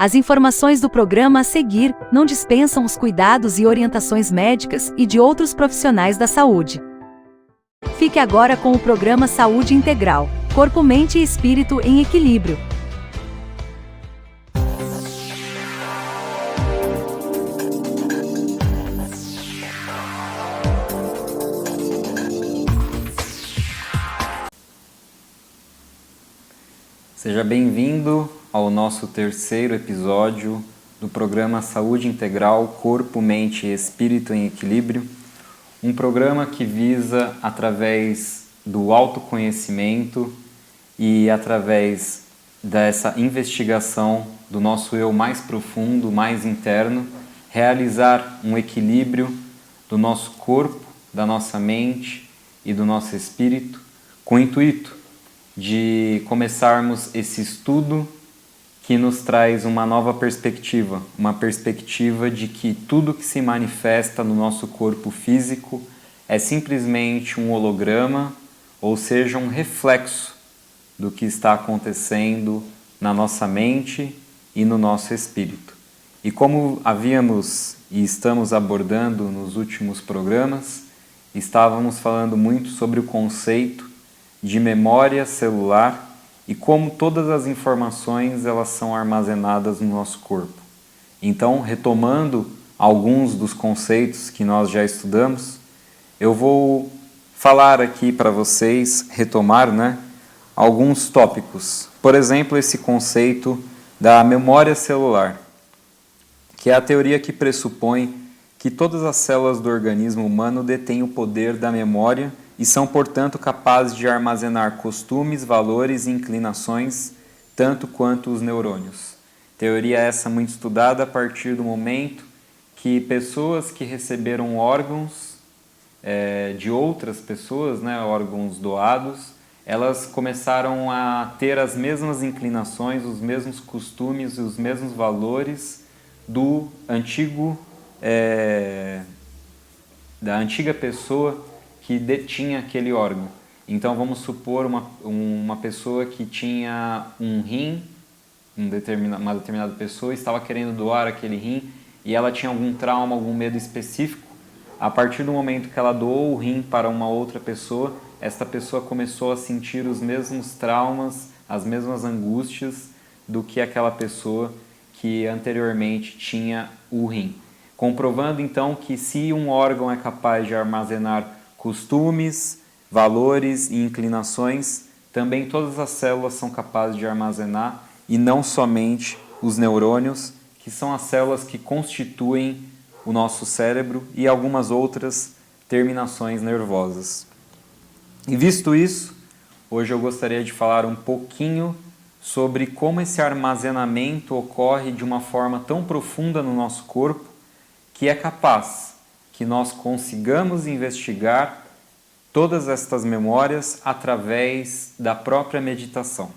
As informações do programa a seguir não dispensam os cuidados e orientações médicas e de outros profissionais da saúde. Fique agora com o programa Saúde Integral, Corpo, Mente e Espírito em Equilíbrio. Seja bem-vindo ao nosso terceiro episódio do programa Saúde Integral, Corpo, Mente e Espírito em Equilíbrio, um programa que visa, através do autoconhecimento e através dessa investigação do nosso eu mais profundo, mais interno, realizar um equilíbrio do nosso corpo, da nossa mente e do nosso espírito, com o intuito de começarmos esse estudo que nos traz uma nova perspectiva, uma perspectiva de que tudo que se manifesta no nosso corpo físico é simplesmente um holograma, ou seja, um reflexo do que está acontecendo na nossa mente e no nosso espírito. E como havíamos e estamos abordando nos últimos programas, estávamos falando muito sobre o conceito de memória celular e como todas as informações elas são armazenadas no nosso corpo. Então, retomando alguns dos conceitos que nós já estudamos, eu vou falar aqui para vocês, retomar, alguns tópicos. Por exemplo, esse conceito da memória celular, que é a teoria que pressupõe que todas as células do organismo humano detêm o poder da memória e são, portanto, capazes de armazenar costumes, valores e inclinações, tanto quanto os neurônios. Teoria essa muito estudada a partir do momento que pessoas que receberam órgãos de outras pessoas, órgãos doados, elas começaram a ter as mesmas inclinações, os mesmos costumes e os mesmos valores da antiga pessoa que detinha aquele órgão. Então vamos supor uma pessoa que tinha um rim, uma determinada pessoa estava querendo doar aquele rim e ela tinha algum trauma, algum medo específico. A partir do momento que ela doou o rim para uma outra pessoa, esta pessoa começou a sentir os mesmos traumas, as mesmas angústias do que aquela pessoa que anteriormente tinha o rim. Comprovando então que se um órgão é capaz de armazenar costumes, valores e inclinações, também todas as células são capazes de armazenar, e não somente os neurônios, que são as células que constituem o nosso cérebro e algumas outras terminações nervosas. E visto isso, hoje eu gostaria de falar um pouquinho sobre como esse armazenamento ocorre de uma forma tão profunda no nosso corpo que é capaz que nós consigamos investigar todas estas memórias através da própria meditação.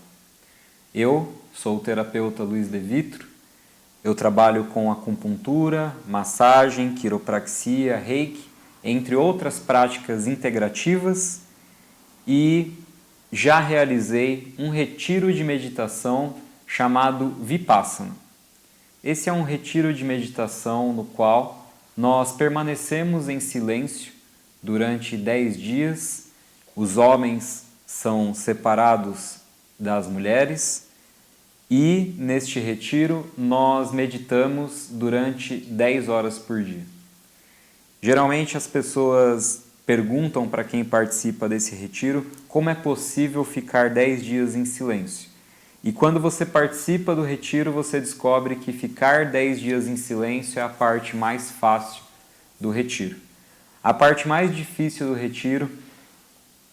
Eu sou o terapeuta Luiz De Vitro, eu trabalho com acupuntura, massagem, quiropraxia, reiki, entre outras práticas integrativas, e já realizei um retiro de meditação chamado Vipassana. Esse é um retiro de meditação no qual nós permanecemos em silêncio durante 10 dias, os homens são separados das mulheres e neste retiro nós meditamos durante 10 horas por dia. Geralmente as pessoas perguntam para quem participa desse retiro como é possível ficar 10 dias em silêncio. E quando você participa do retiro, você descobre que ficar 10 dias em silêncio é a parte mais fácil do retiro. A parte mais difícil do retiro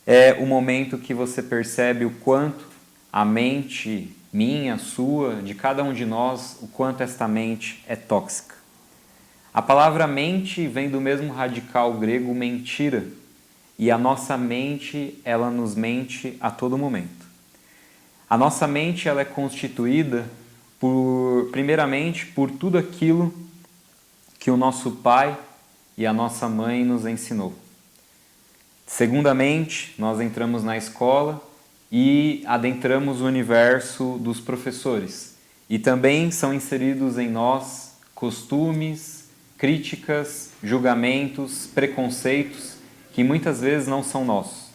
é o momento que você percebe o quanto a mente minha, sua, de cada um de nós, o quanto esta mente é tóxica. A palavra mente vem do mesmo radical grego mentira, e a nossa mente, ela nos mente a todo momento. A nossa mente ela é constituída primeiramente por tudo aquilo que o nosso pai e a nossa mãe nos ensinou. Segundamente, nós entramos na escola e adentramos o universo dos professores. E também são inseridos em nós costumes, críticas, julgamentos, preconceitos que muitas vezes não são nossos.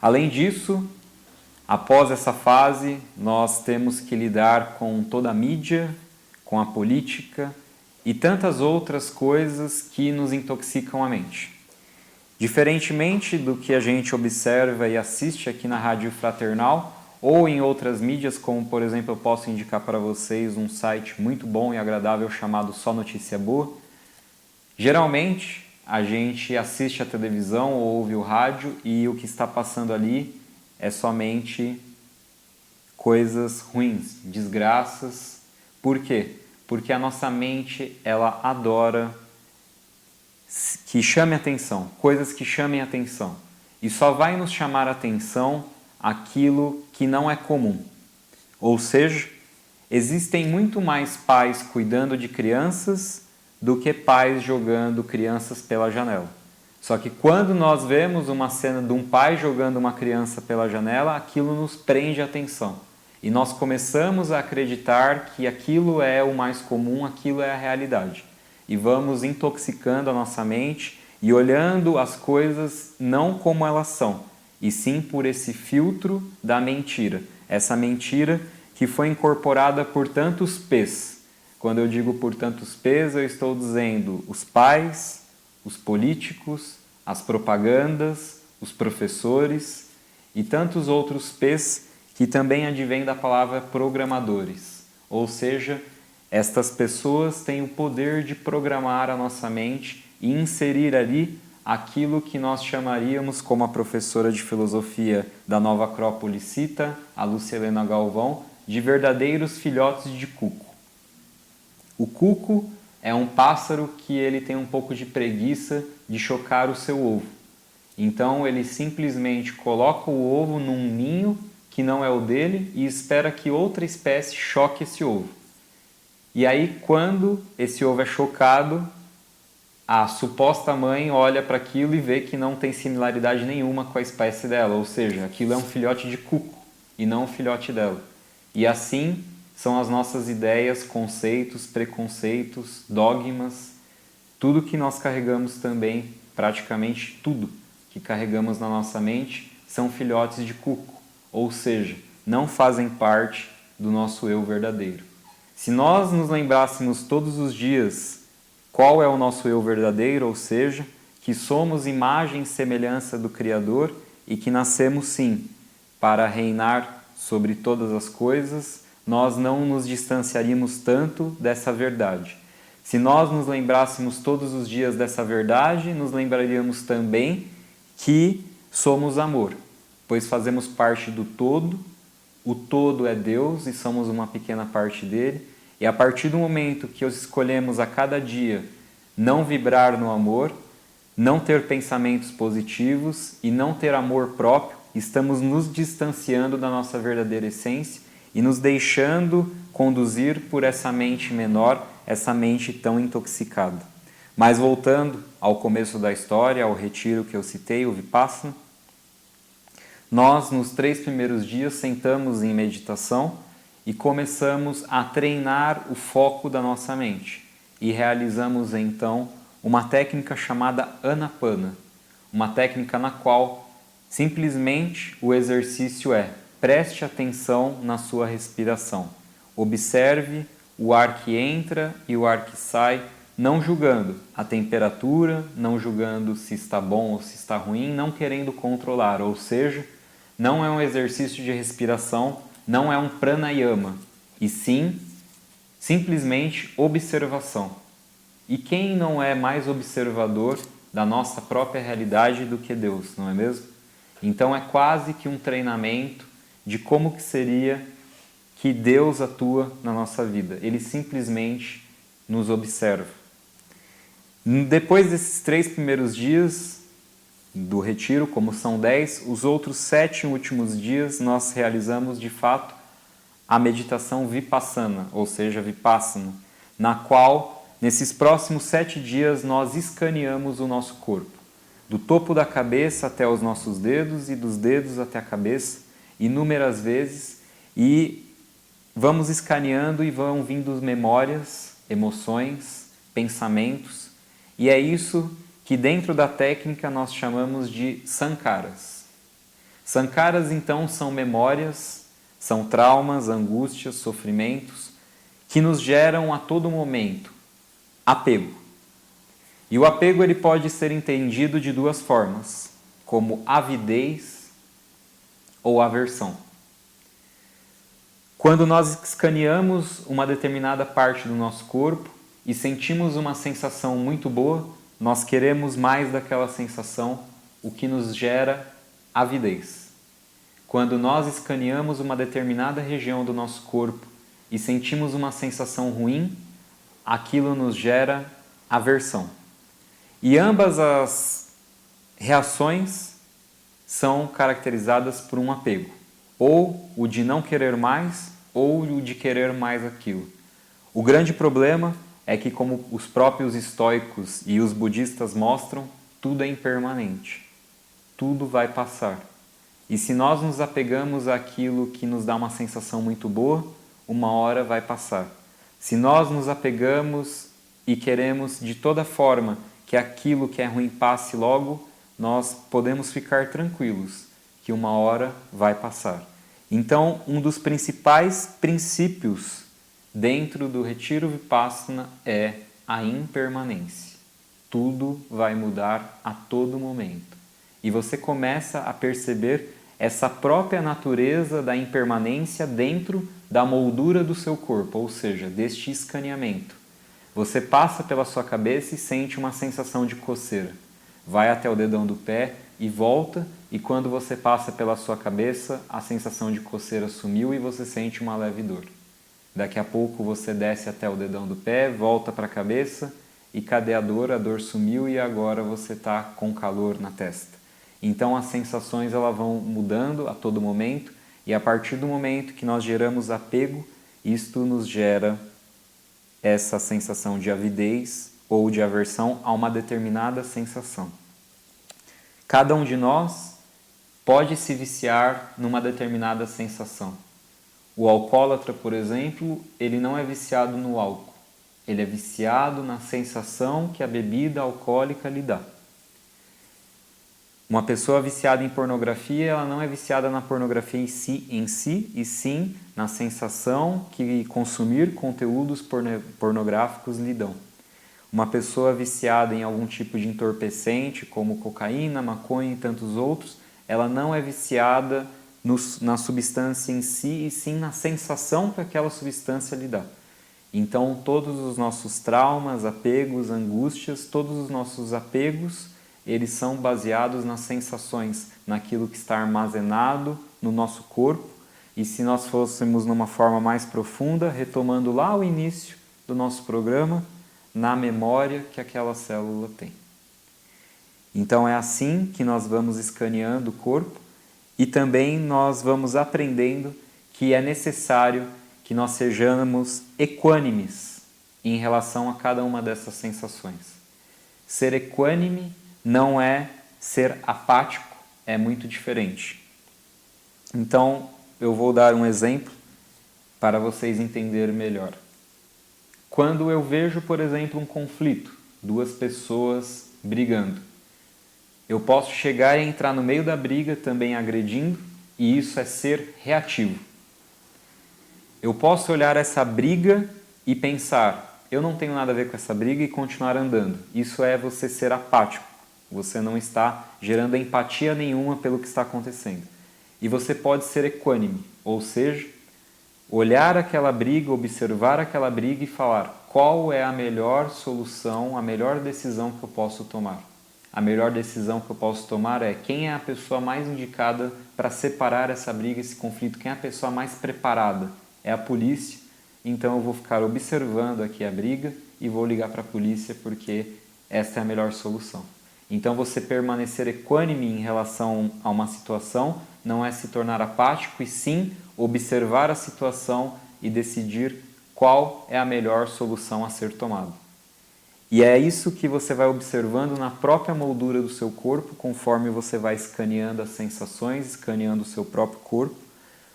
Além disso, após essa fase, nós temos que lidar com toda a mídia, com a política e tantas outras coisas que nos intoxicam a mente. Diferentemente do que a gente observa e assiste aqui na Rádio Fraternal ou em outras mídias, como por exemplo eu posso indicar para vocês um site muito bom e agradável chamado Só Notícia Boa, geralmente a gente assiste a televisão ou ouve o rádio e o que está passando ali é somente coisas ruins, desgraças. Por quê? Porque a nossa mente, ela adora que chame atenção, coisas que chamem atenção. E só vai nos chamar atenção aquilo que não é comum. Ou seja, existem muito mais pais cuidando de crianças do que pais jogando crianças pela janela. Só que quando nós vemos uma cena de um pai jogando uma criança pela janela, aquilo nos prende a atenção. E nós começamos a acreditar que aquilo é o mais comum, aquilo é a realidade. E vamos intoxicando a nossa mente e olhando as coisas não como elas são, e sim por esse filtro da mentira. Essa mentira que foi incorporada por tantos P's. Quando eu digo por tantos P's, eu estou dizendo os pais, os políticos, as propagandas, os professores e tantos outros P's que também advém da palavra programadores. Ou seja, estas pessoas têm o poder de programar a nossa mente e inserir ali aquilo que nós chamaríamos, como a professora de filosofia da Nova Acrópole cita, a Lúcia Helena Galvão, de verdadeiros filhotes de cuco. O cuco é um pássaro que ele tem um pouco de preguiça de chocar o seu ovo. Então ele simplesmente coloca o ovo num ninho que não é o dele e espera que outra espécie choque esse ovo. E aí, quando esse ovo é chocado, a suposta mãe olha para aquilo e vê que não tem similaridade nenhuma com a espécie dela, ou seja, aquilo é um filhote de cuco e não um filhote dela. E assim são as nossas ideias, conceitos, preconceitos, dogmas, tudo que nós carregamos também, praticamente tudo que carregamos na nossa mente, são filhotes de cuco. Ou seja, não fazem parte do nosso eu verdadeiro. Se nós nos lembrássemos todos os dias qual é o nosso eu verdadeiro, ou seja, que somos imagem e semelhança do Criador e que nascemos sim para reinar sobre todas as coisas, nós não nos distanciaríamos tanto dessa verdade. Se nós nos lembrássemos todos os dias dessa verdade, nos lembraríamos também que somos amor, pois fazemos parte do todo, o todo é Deus e somos uma pequena parte dele, e a partir do momento que escolhemos a cada dia não vibrar no amor, não ter pensamentos positivos e não ter amor próprio, estamos nos distanciando da nossa verdadeira essência e nos deixando conduzir por essa mente menor, essa mente tão intoxicada. Mas voltando ao começo da história, ao retiro que eu citei, o Vipassana, nós, nos 3 primeiros dias, sentamos em meditação e começamos a treinar o foco da nossa mente. E realizamos, então, uma técnica chamada Anapana, uma técnica na qual, simplesmente, o exercício é: preste atenção na sua respiração. Observe o ar que entra e o ar que sai, não julgando a temperatura, não julgando se está bom ou se está ruim, não querendo controlar, ou seja, não é um exercício de respiração, não é um pranayama, e sim, simplesmente observação. E quem não é mais observador da nossa própria realidade do que Deus, não é mesmo? Então é quase que um treinamento de como que seria que Deus atua na nossa vida. Ele simplesmente nos observa. Depois desses 3 primeiros dias do retiro, como são 10, os outros 7 últimos dias nós realizamos de fato a meditação Vipassana, ou seja, Vipassana, na qual nesses próximos 7 dias nós escaneamos o nosso corpo, do topo da cabeça até os nossos dedos e dos dedos até a cabeça, inúmeras vezes, e vamos escaneando e vão vindo memórias, emoções, pensamentos, e é isso que dentro da técnica nós chamamos de sankaras. Sankaras, então, são memórias, são traumas, angústias, sofrimentos, que nos geram a todo momento apego. E o apego ele pode ser entendido de duas formas, como avidez ou aversão. Quando nós escaneamos uma determinada parte do nosso corpo e sentimos uma sensação muito boa, nós queremos mais daquela sensação, o que nos gera avidez. Quando nós escaneamos uma determinada região do nosso corpo e sentimos uma sensação ruim, aquilo nos gera aversão. E ambas as reações são caracterizadas por um apego, ou o de não querer mais, ou o de querer mais aquilo. O grande problema é que, como os próprios estoicos e os budistas mostram, tudo é impermanente, tudo vai passar. E se nós nos apegamos àquilo que nos dá uma sensação muito boa, uma hora vai passar. Se nós nos apegamos e queremos de toda forma que aquilo que é ruim passe logo, nós podemos ficar tranquilos que uma hora vai passar. Então, um dos principais princípios dentro do Retiro Vipassana é a impermanência. Tudo vai mudar a todo momento. E você começa a perceber essa própria natureza da impermanência dentro da moldura do seu corpo, ou seja, deste escaneamento. Você passa pela sua cabeça e sente uma sensação de coceira. Vai até o dedão do pé e volta, e quando você passa pela sua cabeça, a sensação de coceira sumiu e você sente uma leve dor. Daqui a pouco você desce até o dedão do pé, volta para a cabeça e cadê a dor? A dor sumiu e agora você está com calor na testa. Então as sensações elas vão mudando a todo momento e a partir do momento que nós geramos apego, isto nos gera essa sensação de avidez ou de aversão a uma determinada sensação. Cada um de nós pode se viciar numa determinada sensação. O alcoólatra, por exemplo, ele não é viciado no álcool. Ele é viciado na sensação que a bebida alcoólica lhe dá. Uma pessoa viciada em pornografia, ela não é viciada na pornografia em si, e sim na sensação que consumir conteúdos pornográficos lhe dão. Uma pessoa viciada em algum tipo de entorpecente, como cocaína, maconha e tantos outros, ela não é viciada na substância em si, e sim na sensação que aquela substância lhe dá. Então, todos os nossos traumas, apegos, angústias, todos os nossos apegos, eles são baseados nas sensações, naquilo que está armazenado no nosso corpo. E se nós fôssemos numa forma mais profunda, retomando lá o início do nosso programa, na memória que aquela célula tem. Então é assim que nós vamos escaneando o corpo e também nós vamos aprendendo que é necessário que nós sejamos equânimes em relação a cada uma dessas sensações. Ser equânime não é ser apático, é muito diferente. Então, eu vou dar um exemplo para vocês entenderem melhor. Quando eu vejo, por exemplo, um conflito, duas pessoas brigando, eu posso chegar e entrar no meio da briga também agredindo, e isso é ser reativo. Eu posso olhar essa briga e pensar, eu não tenho nada a ver com essa briga e continuar andando. Isso é você ser apático. Você não está gerando empatia nenhuma pelo que está acontecendo. E você pode ser equânime, ou seja, olhar aquela briga, observar aquela briga e falar qual é a melhor solução, a melhor decisão que eu posso tomar. A melhor decisão que eu posso tomar é quem é a pessoa mais indicada para separar essa briga, esse conflito, quem é a pessoa mais preparada? É a polícia, então eu vou ficar observando aqui a briga e vou ligar para a polícia porque essa é a melhor solução. Então você permanecer equânime em relação a uma situação não é se tornar apático e sim observar a situação e decidir qual é a melhor solução a ser tomada. E é isso que você vai observando na própria moldura do seu corpo, conforme você vai escaneando as sensações, escaneando o seu próprio corpo.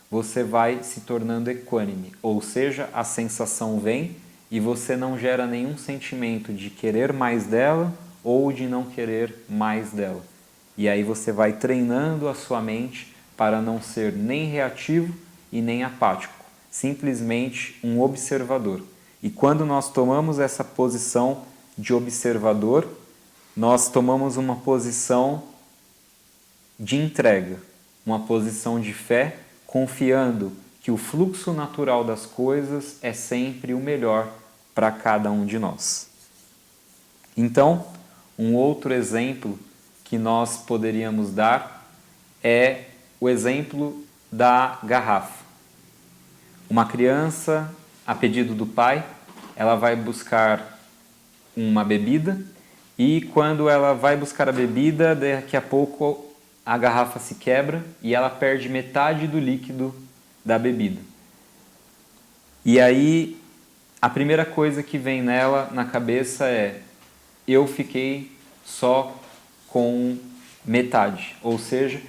você vai se tornando equânime, ou seja, a sensação vem e você não gera nenhum sentimento de querer mais dela ou de não querer mais dela. E aí você vai treinando a sua mente para não ser nem reativo e nem apático, simplesmente um observador. E quando nós tomamos essa posição de observador, nós tomamos uma posição de entrega, uma posição de fé, confiando que o fluxo natural das coisas é sempre o melhor para cada um de nós. Então, um outro exemplo que nós poderíamos dar é o exemplo da garrafa. Uma criança, a pedido do pai, ela vai buscar uma bebida e quando ela vai buscar a bebida, daqui a pouco a garrafa se quebra e ela perde metade do líquido da bebida. E aí a primeira coisa que vem nela na cabeça é: eu fiquei só com metade, ou seja,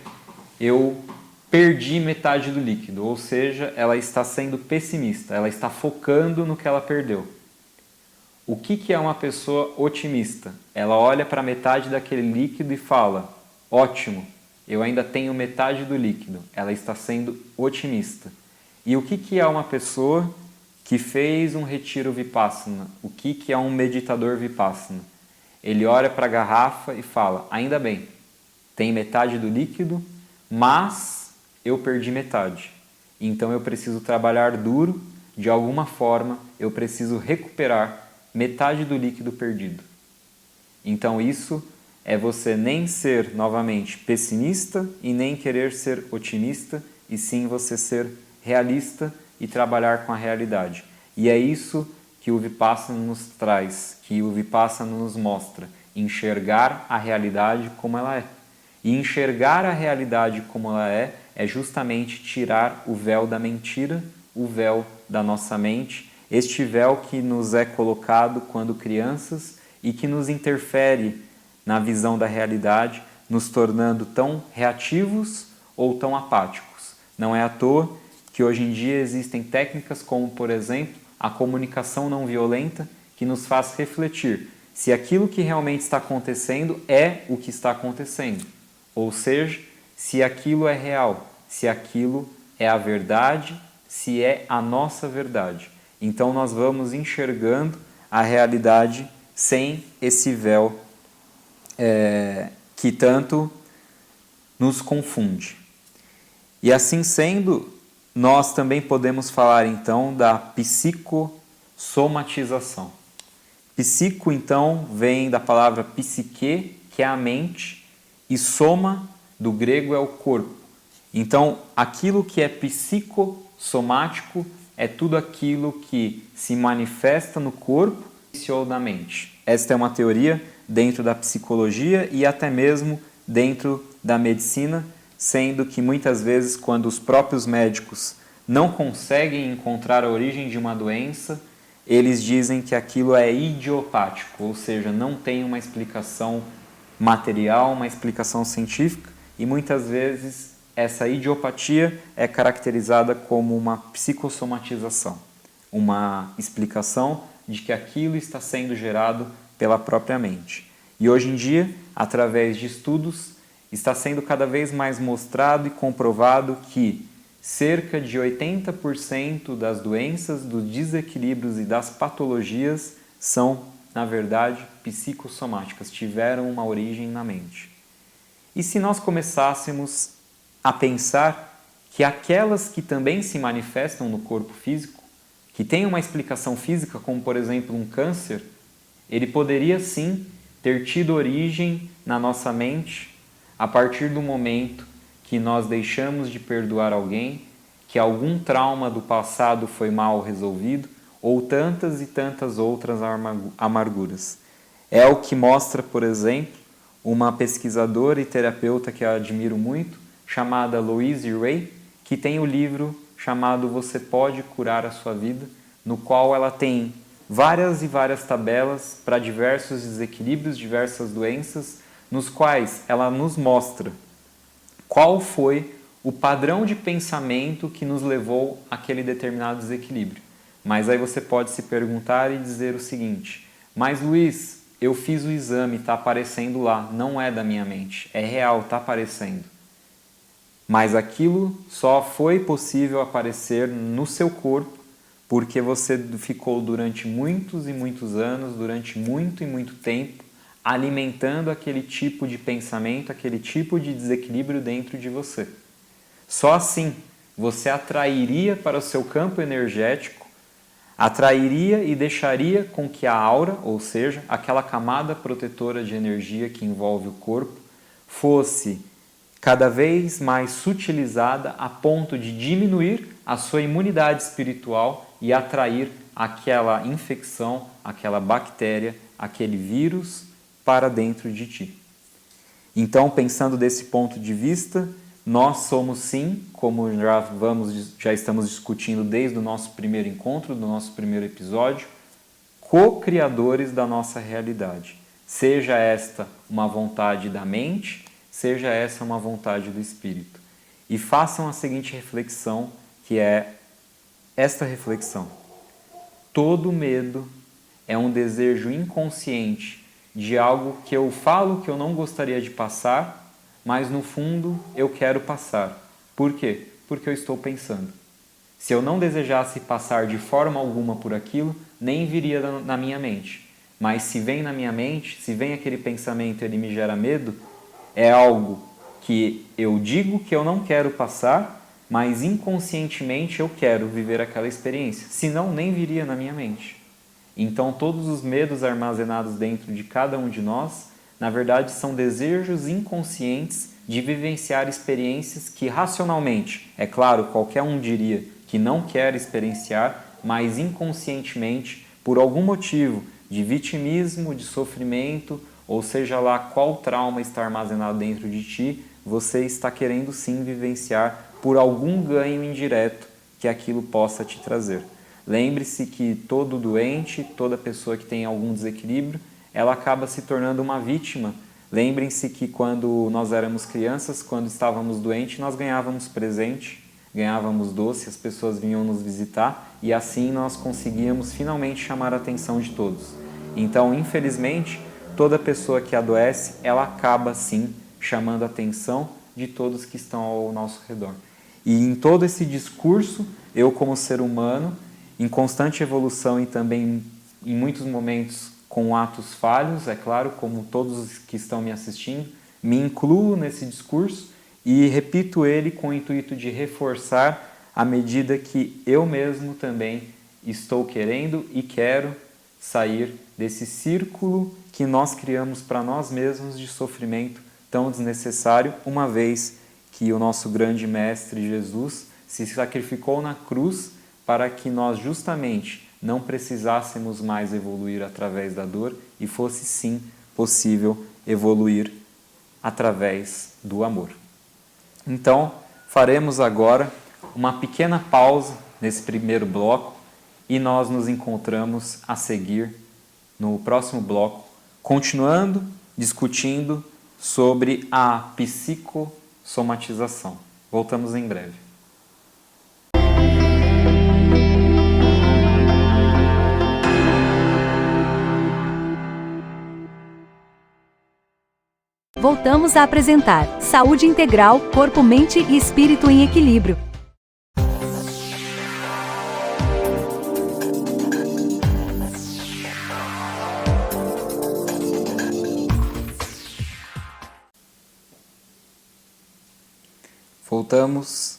eu perdi metade do líquido, ou seja, ela está sendo pessimista, ela está focando no que ela perdeu. O que é uma pessoa otimista? Ela olha para metade daquele líquido e fala: ótimo, eu ainda tenho metade do líquido. Ela está sendo otimista. E o que é uma pessoa que fez um retiro Vipassana? O que é um meditador Vipassana? Ele olha para a garrafa e fala: ainda bem, tem metade do líquido, mas eu perdi metade. Então eu preciso trabalhar duro, de alguma forma eu preciso recuperar metade do líquido perdido. Então isso é você nem ser novamente pessimista e nem querer ser otimista, e sim você ser realista e trabalhar com a realidade. E é isso que o Vipassana nos traz, que o Vipassana nos mostra, enxergar a realidade como ela é. E enxergar a realidade como ela é justamente tirar o véu da mentira, o véu da nossa mente, este véu que nos é colocado quando crianças e que nos interfere na visão da realidade, nos tornando tão reativos ou tão apáticos. Não é à toa que hoje em dia existem técnicas como, por exemplo, a comunicação não violenta, que nos faz refletir se aquilo que realmente está acontecendo é o que está acontecendo. Ou seja, se aquilo é real, se aquilo é a verdade, se é a nossa verdade. Então nós vamos enxergando a realidade sem esse véu que tanto nos confunde. E assim sendo, nós também podemos falar então da psicossomatização. Psico então vem da palavra psique, que é a mente, e soma do grego é o corpo. Então aquilo que é psicossomático é tudo aquilo que se manifesta no corpo ou na mente. Esta é uma teoria dentro da psicologia e até mesmo dentro da medicina, sendo que muitas vezes quando os próprios médicos não conseguem encontrar a origem de uma doença, eles dizem que aquilo é idiopático, ou seja, não tem uma explicação material, uma explicação científica, e muitas vezes essa idiopatia é caracterizada como uma psicossomatização, uma explicação de que aquilo está sendo gerado pela própria mente. E hoje em dia, através de estudos, está sendo cada vez mais mostrado e comprovado que cerca de 80% das doenças, dos desequilíbrios e das patologias são, na verdade, psicossomáticas, tiveram uma origem na mente. E se nós começássemos a pensar que aquelas que também se manifestam no corpo físico, que têm uma explicação física, como por exemplo um câncer, ele poderia sim ter tido origem na nossa mente a partir do momento que nós deixamos de perdoar alguém, que algum trauma do passado foi mal resolvido, ou tantas e tantas outras amarguras. É o que mostra, por exemplo, uma pesquisadora e terapeuta que eu admiro muito, chamada Louise Hay, que tem o livro chamado Você Pode Curar a Sua Vida, no qual ela tem várias e várias tabelas para diversos desequilíbrios, diversas doenças, nos quais ela nos mostra qual foi o padrão de pensamento que nos levou àquele determinado desequilíbrio. Mas aí você pode se perguntar e dizer o seguinte: mas Luiz, eu fiz o exame, está aparecendo lá, não é da minha mente, é real, está aparecendo. Mas aquilo só foi possível aparecer no seu corpo porque você ficou durante muitos e muitos anos, durante muito e muito tempo, alimentando aquele tipo de pensamento, aquele tipo de desequilíbrio dentro de você. Só assim você atrairia para o seu campo energético, atrairia e deixaria com que a aura, ou seja, aquela camada protetora de energia que envolve o corpo, fosse cada vez mais sutilizada a ponto de diminuir a sua imunidade espiritual e atrair aquela infecção, aquela bactéria, aquele vírus para dentro de ti. Então, pensando desse ponto de vista, nós somos sim, como já estamos discutindo desde o nosso primeiro encontro, do nosso primeiro episódio, co-criadores da nossa realidade. Seja esta uma vontade da mente, seja essa uma vontade do espírito. E façam a seguinte reflexão, que é esta reflexão. Todo medo é um desejo inconsciente de algo que eu falo que eu não gostaria de passar, mas no fundo eu quero passar. Por quê? Porque eu estou pensando. Se eu não desejasse passar de forma alguma por aquilo, nem viria na minha mente. Mas se vem na minha mente, se vem aquele pensamento e ele me gera medo, é algo que eu digo que eu não quero passar, mas inconscientemente eu quero viver aquela experiência, senão nem viria na minha mente. Então todos os medos armazenados dentro de cada um de nós, na verdade são desejos inconscientes de vivenciar experiências que racionalmente, é claro, qualquer um diria que não quer experienciar, mas inconscientemente, por algum motivo de vitimismo, de sofrimento, ou seja lá qual trauma está armazenado dentro de ti, você está querendo sim vivenciar por algum ganho indireto que aquilo possa te trazer. Lembre-se que todo doente, toda pessoa que tem algum desequilíbrio, ela acaba se tornando uma vítima. Lembrem-se que quando nós éramos crianças, quando estávamos doentes, nós ganhávamos presente, ganhávamos doce, as pessoas vinham nos visitar e assim nós conseguíamos finalmente chamar a atenção de todos. Então, infelizmente, toda pessoa que adoece, ela acaba sim chamando a atenção de todos que estão ao nosso redor. E em todo esse discurso, eu como ser humano, em constante evolução e também em muitos momentos com atos falhos, é claro, como todos os que estão me assistindo, me incluo nesse discurso e repito ele com o intuito de reforçar à medida que eu mesmo também estou querendo e quero sair desse círculo que nós criamos para nós mesmos de sofrimento tão desnecessário, uma vez que o nosso grande mestre Jesus se sacrificou na cruz para que nós justamente não precisássemos mais evoluir através da dor e fosse sim possível evoluir através do amor. Então, faremos agora uma pequena pausa nesse primeiro bloco e nós nos encontramos a seguir no próximo bloco, continuando discutindo sobre a psicossomatização. Voltamos em breve. Voltamos a apresentar Saúde Integral, Corpo, Mente e Espírito em Equilíbrio. Voltamos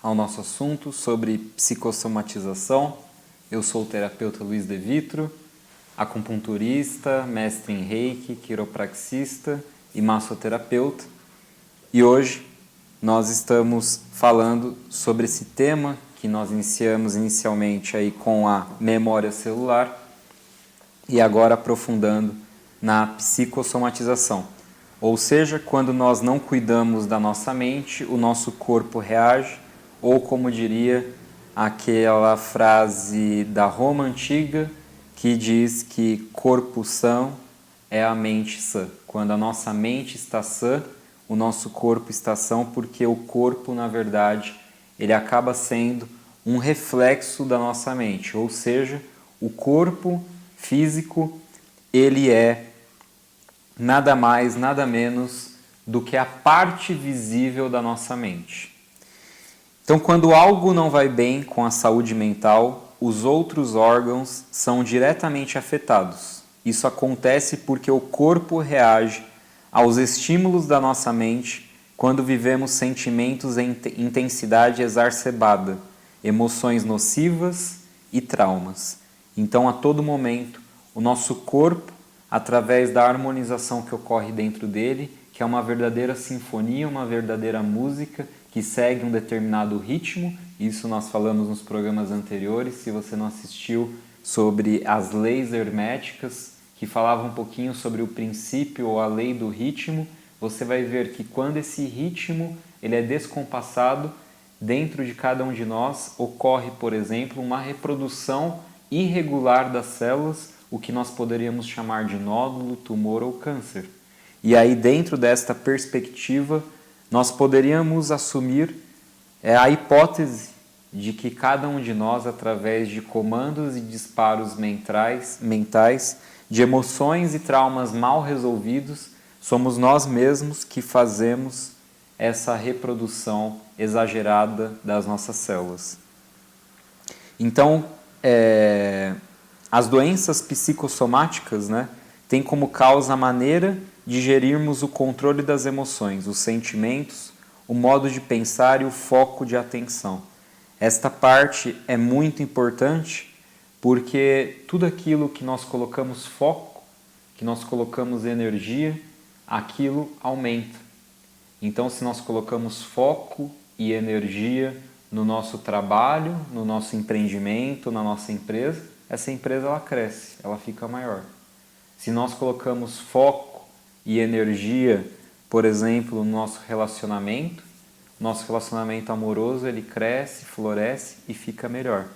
ao nosso assunto sobre psicossomatização. Eu sou o terapeuta Luiz De Vitro, acupunturista, mestre em Reiki, quiropraxista e massoterapeuta. E hoje nós estamos falando sobre esse tema que nós iniciamos inicialmente aí com a memória celular e agora aprofundando na psicossomatização. Ou seja, quando nós não cuidamos da nossa mente, o nosso corpo reage, ou como diria aquela frase da Roma antiga, que diz que corpo são é a mente sã. Quando a nossa mente está sã, o nosso corpo estação, porque o corpo, na verdade, ele acaba sendo um reflexo da nossa mente, ou seja, o corpo físico, ele é nada mais, nada menos do que a parte visível da nossa mente. Então, quando algo não vai bem com a saúde mental, os outros órgãos são diretamente afetados. Isso acontece porque o corpo reage aos estímulos da nossa mente quando vivemos sentimentos em intensidade exacerbada, emoções nocivas e traumas. Então, a todo momento, o nosso corpo, através da harmonização que ocorre dentro dele, que é uma verdadeira sinfonia, uma verdadeira música que segue um determinado ritmo, isso nós falamos nos programas anteriores, se você não assistiu, sobre as leis herméticas, que falavam um pouquinho sobre o princípio ou a lei do ritmo, você vai ver que quando esse ritmo ele é descompassado, dentro de cada um de nós ocorre, por exemplo, uma reprodução irregular das células, o que nós poderíamos chamar de nódulo, tumor ou câncer. E aí, dentro desta perspectiva, nós poderíamos assumir a hipótese de que cada um de nós, através de comandos e disparos mentais, de emoções e traumas mal resolvidos, somos nós mesmos que fazemos essa reprodução exagerada das nossas células. Então, as doenças psicossomáticas, têm como causa a maneira de gerirmos o controle das emoções, os sentimentos, o modo de pensar e o foco de atenção. Esta parte é muito importante porque tudo aquilo que nós colocamos foco, que nós colocamos energia, aquilo aumenta. Então, se nós colocamos foco e energia no nosso trabalho, no nosso empreendimento, na nossa empresa, essa empresa ela cresce, ela fica maior. Se nós colocamos foco e energia, por exemplo, no nosso relacionamento amoroso ele cresce, floresce e fica melhor.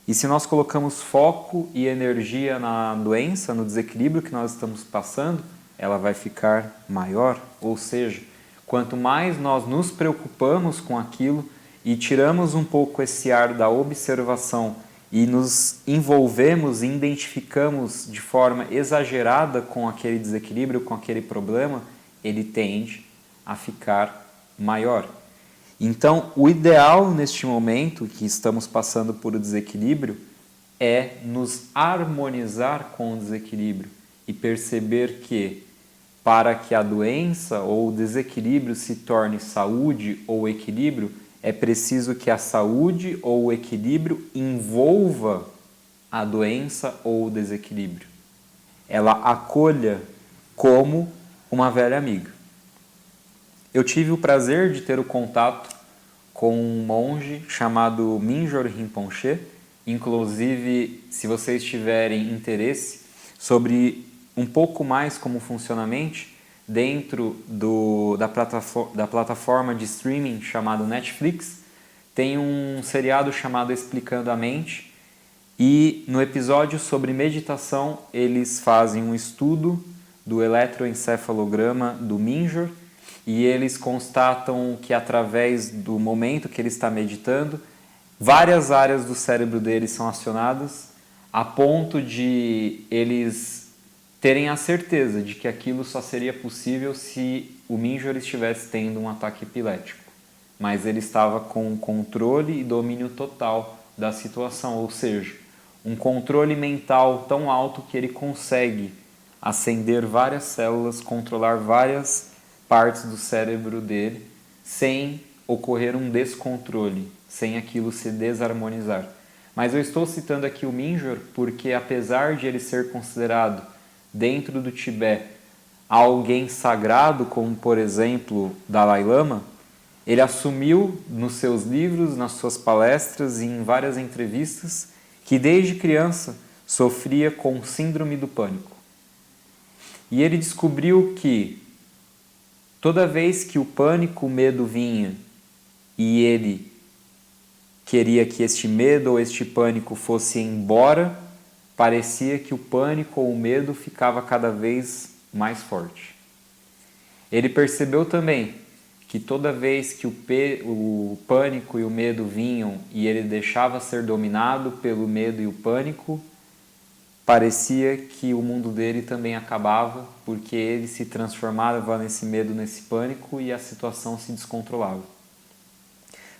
E se nós colocamos foco e energia na doença, no desequilíbrio que nós estamos passando, ela vai ficar maior. Ou seja, quanto mais nós nos preocupamos com aquilo e tiramos um pouco esse ar da observação e nos envolvemos e identificamos de forma exagerada com aquele desequilíbrio, com aquele problema, ele tende a ficar maior. Então, o ideal neste momento que estamos passando por o desequilíbrio é nos harmonizar com o desequilíbrio e perceber que, para que a doença ou o desequilíbrio se torne saúde ou equilíbrio, é preciso que a saúde ou o equilíbrio envolva a doença ou o desequilíbrio. Ela acolha como uma velha amiga. Eu tive o prazer de ter o contato com um monge chamado Mingyur Rinpoche. Inclusive, se vocês tiverem interesse sobre um pouco mais como funciona a mente, dentro da plataforma de streaming chamada Netflix, tem um seriado chamado Explicando a Mente, e no episódio sobre meditação eles fazem um estudo do eletroencefalograma do Mingyur, e eles constatam que através do momento que ele está meditando, várias áreas do cérebro dele são acionadas a ponto de eles terem a certeza de que aquilo só seria possível se o Mingyur estivesse tendo um ataque epilético. Mas ele estava com controle e domínio total da situação, ou seja, um controle mental tão alto que ele consegue acender várias células, controlar várias partes do cérebro dele sem ocorrer um descontrole, sem aquilo se desarmonizar. Mas eu estou citando aqui o Mingyur porque, apesar de ele ser considerado dentro do Tibete alguém sagrado, como por exemplo Dalai Lama, ele assumiu nos seus livros, nas suas palestras e em várias entrevistas que desde criança sofria com síndrome do pânico. E ele descobriu que toda vez que o pânico, o medo vinha e ele queria que este medo ou este pânico fosse embora, parecia que o pânico ou o medo ficava cada vez mais forte. Ele percebeu também que toda vez que o pânico e o medo vinham e ele deixava ser dominado pelo medo e o pânico, parecia que o mundo dele também acabava, porque ele se transformava nesse medo, nesse pânico, e a situação se descontrolava.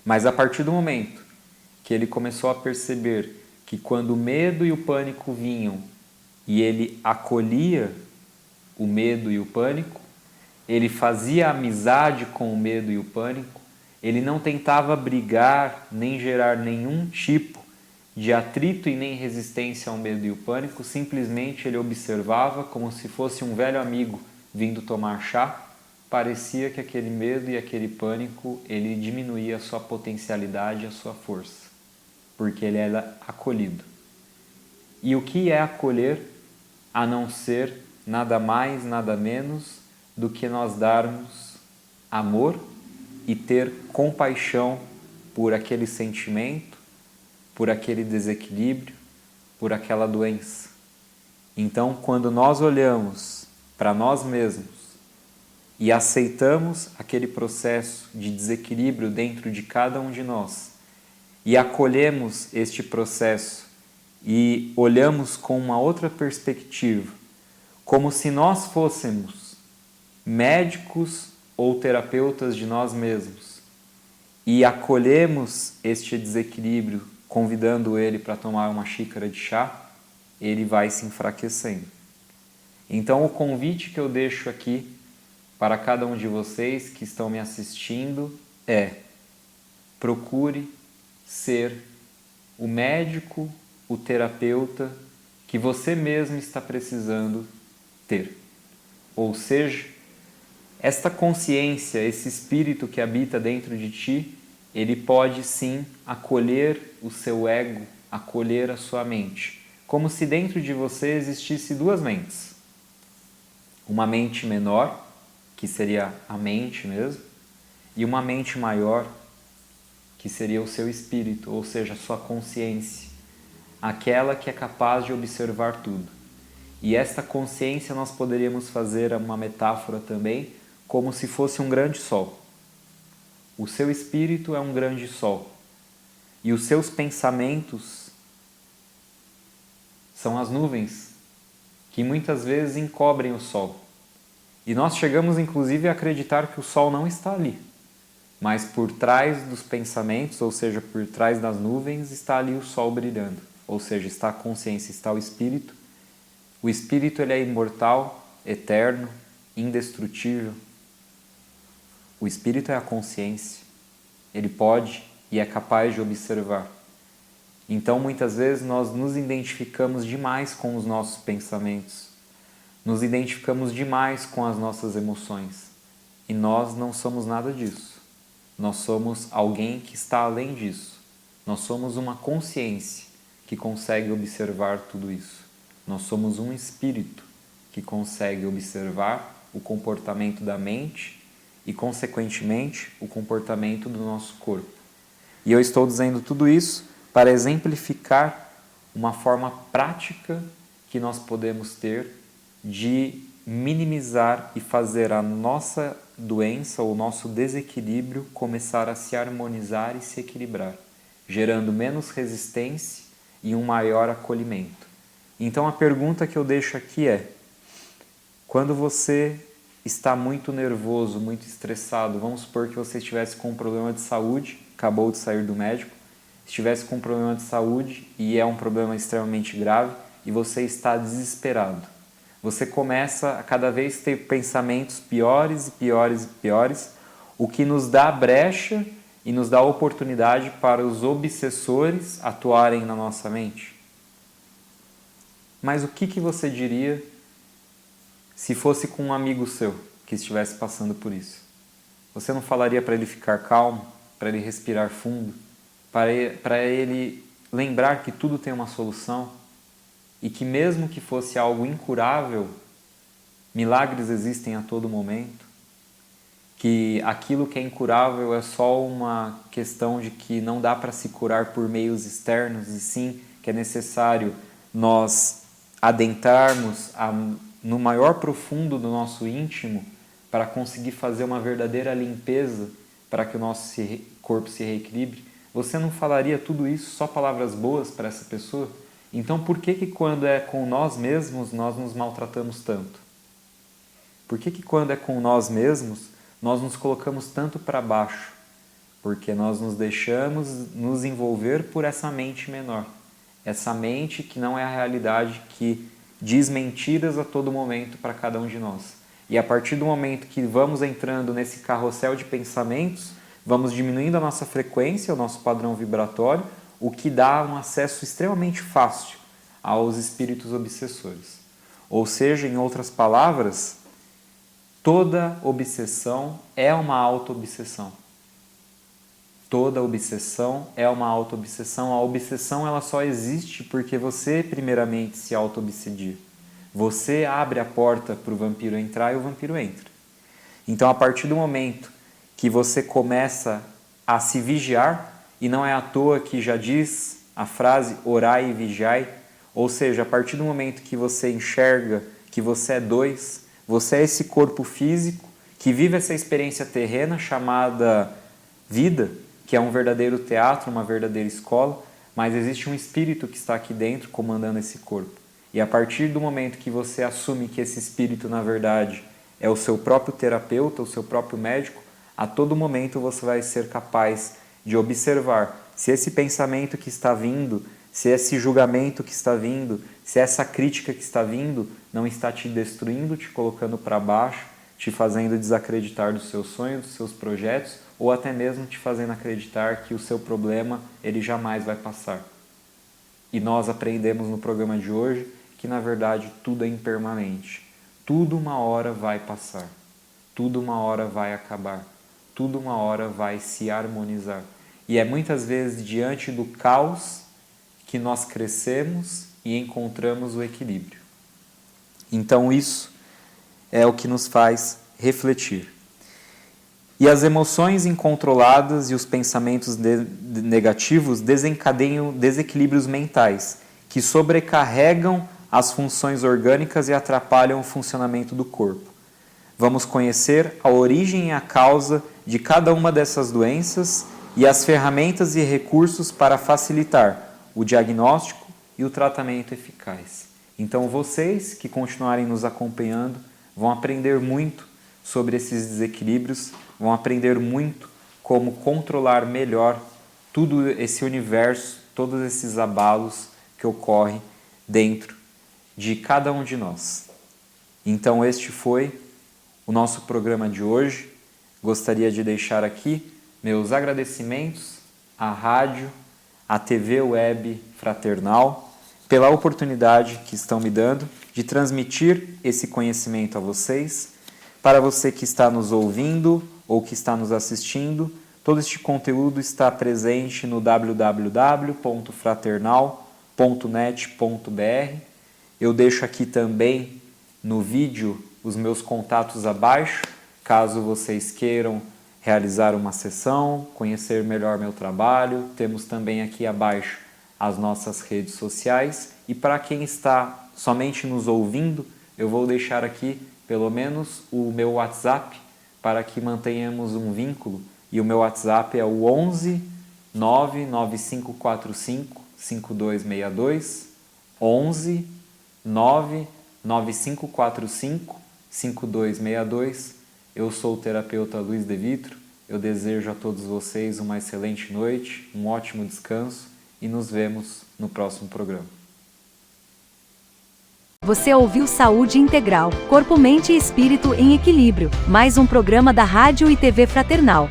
Mas a partir do momento que ele começou a perceber que quando o medo e o pânico vinham e ele acolhia o medo e o pânico, ele fazia amizade com o medo e o pânico, ele não tentava brigar nem gerar nenhum tipo de atrito e nem resistência ao medo e o pânico, simplesmente ele observava como se fosse um velho amigo vindo tomar chá. Parecia que aquele medo e aquele pânico, ele diminuía a sua potencialidade, a sua força, porque ele era acolhido. E o que é acolher, a não ser nada mais, nada menos do que nós darmos amor e ter compaixão por aquele sentimento, por aquele desequilíbrio, por aquela doença. Então, quando nós olhamos para nós mesmos e aceitamos aquele processo de desequilíbrio dentro de cada um de nós e acolhemos este processo e olhamos com uma outra perspectiva, como se nós fôssemos médicos ou terapeutas de nós mesmos e acolhemos este desequilíbrio convidando ele para tomar uma xícara de chá, ele vai se enfraquecendo. Então o convite que eu deixo aqui para cada um de vocês que estão me assistindo é: procure ser o médico, o terapeuta que você mesmo está precisando ter. Ou seja, esta consciência, esse espírito que habita dentro de ti, ele pode sim acolher o seu ego, acolher a sua mente. Como se dentro de você existisse duas mentes. Uma mente menor, que seria a mente mesmo, e uma mente maior, que seria o seu espírito, ou seja, a sua consciência, aquela que é capaz de observar tudo. E esta consciência nós poderíamos fazer uma metáfora também, como se fosse um grande sol. O seu espírito é um grande sol, e os seus pensamentos são as nuvens, que muitas vezes encobrem o sol. E nós chegamos inclusive a acreditar que o sol não está ali, mas por trás dos pensamentos, ou seja, por trás das nuvens, está ali o sol brilhando, ou seja, está a consciência, está o espírito. O espírito ele é imortal, eterno, indestrutível. O espírito é a consciência, ele pode e é capaz de observar. Então muitas vezes nós nos identificamos demais com os nossos pensamentos, nos identificamos demais com as nossas emoções, e nós não somos nada disso. Nós somos alguém que está além disso. Nós somos uma consciência que consegue observar tudo isso. Nós somos um espírito que consegue observar o comportamento da mente e, consequentemente, o comportamento do nosso corpo. E eu estou dizendo tudo isso para exemplificar uma forma prática que nós podemos ter de minimizar e fazer a nossa doença ou o nosso desequilíbrio começar a se harmonizar e se equilibrar, gerando menos resistência e um maior acolhimento. Então a pergunta que eu deixo aqui é: quando você está muito nervoso, muito estressado, vamos supor que você estivesse com um problema de saúde, acabou de sair do médico, estivesse com um problema de saúde e é um problema extremamente grave e você está desesperado. Você começa a cada vez ter pensamentos piores e piores e piores, o que nos dá brecha e nos dá oportunidade para os obsessores atuarem na nossa mente. Mas o que você diria se fosse com um amigo seu que estivesse passando por isso? Você não falaria para ele ficar calmo, para ele respirar fundo, para ele lembrar que tudo tem uma solução e que mesmo que fosse algo incurável, milagres existem a todo momento, que aquilo que é incurável é só uma questão de que não dá para se curar por meios externos, e sim que é necessário nós adentrarmos no maior profundo do nosso íntimo para conseguir fazer uma verdadeira limpeza para que o nosso corpo se reequilibre, você não falaria tudo isso, só palavras boas para essa pessoa? Então por que quando é com nós mesmos nós nos maltratamos tanto? Por que quando é com nós mesmos nós nos colocamos tanto para baixo? Porque nós nos deixamos nos envolver por essa mente menor. Essa mente que não é a realidade, que diz mentiras a todo momento para cada um de nós. E a partir do momento que vamos entrando nesse carrossel de pensamentos, vamos diminuindo a nossa frequência, o nosso padrão vibratório, o que dá um acesso extremamente fácil aos espíritos obsessores. Ou seja, em outras palavras, toda obsessão é uma auto-obsessão. Toda obsessão é uma auto-obsessão. A obsessão ela só existe porque você primeiramente se auto-obsedia. Você abre a porta para o vampiro entrar e o vampiro entra. Então, a partir do momento que você começa a se vigiar, e não é à toa que já diz a frase orai e vigiai, ou seja, a partir do momento que você enxerga que você é dois, você é esse corpo físico que vive essa experiência terrena chamada vida, que é um verdadeiro teatro, uma verdadeira escola, mas existe um espírito que está aqui dentro comandando esse corpo. E a partir do momento que você assume que esse espírito, na verdade, é o seu próprio terapeuta, o seu próprio médico, a todo momento você vai ser capaz de observar se esse pensamento que está vindo, se esse julgamento que está vindo, se essa crítica que está vindo não está te destruindo, te colocando para baixo, te fazendo desacreditar dos seus sonhos, dos seus projetos, ou até mesmo te fazendo acreditar que o seu problema ele jamais vai passar. E nós aprendemos no programa de hoje que na verdade tudo é impermanente. Tudo uma hora vai passar. Tudo uma hora vai acabar. Tudo uma hora vai se harmonizar. E é muitas vezes diante do caos que nós crescemos e encontramos o equilíbrio. Então isso é o que nos faz refletir. E as emoções incontroladas e os pensamentos negativos desencadeiam desequilíbrios mentais, que sobrecarregam as funções orgânicas e atrapalham o funcionamento do corpo. Vamos conhecer a origem e a causa de cada uma dessas doenças e as ferramentas e recursos para facilitar o diagnóstico e o tratamento eficaz. Então vocês que continuarem nos acompanhando vão aprender muito sobre esses desequilíbrios, vão aprender muito como controlar melhor todo esse universo, todos esses abalos que ocorrem dentro de cada um de nós. Então este foi o nosso programa de hoje. Gostaria de deixar aqui meus agradecimentos à rádio, à TV Web Fraternal, pela oportunidade que estão me dando de transmitir esse conhecimento a vocês. Para você que está nos ouvindo ou que está nos assistindo, todo este conteúdo está presente no www.fraternal.net.br. Eu deixo aqui também no vídeo os meus contatos abaixo, caso vocês queiram realizar uma sessão, conhecer melhor meu trabalho. Temos também aqui abaixo as nossas redes sociais. E para quem está somente nos ouvindo, eu vou deixar aqui pelo menos o meu WhatsApp para que mantenhamos um vínculo. E o meu WhatsApp é o 11 99545 5262, 11 99545 5262. Eu sou o terapeuta Luiz De Vitro. Eu desejo a todos vocês uma excelente noite, um ótimo descanso e nos vemos no próximo programa. Você ouviu Saúde Integral, Corpo, Mente e Espírito em Equilíbrio, mais um programa da Rádio e TV Fraternal.